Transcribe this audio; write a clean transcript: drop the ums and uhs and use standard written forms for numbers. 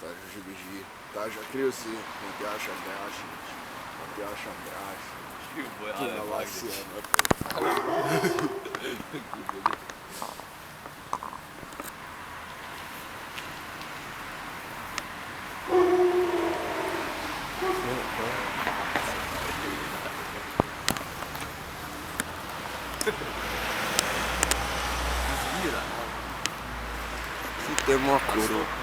Estás a dirigir, estás a criança, não te acha graça, não te acha graça. Que boa, Tu olha, não vai, vai ser, desvira. Se tem uma coroa.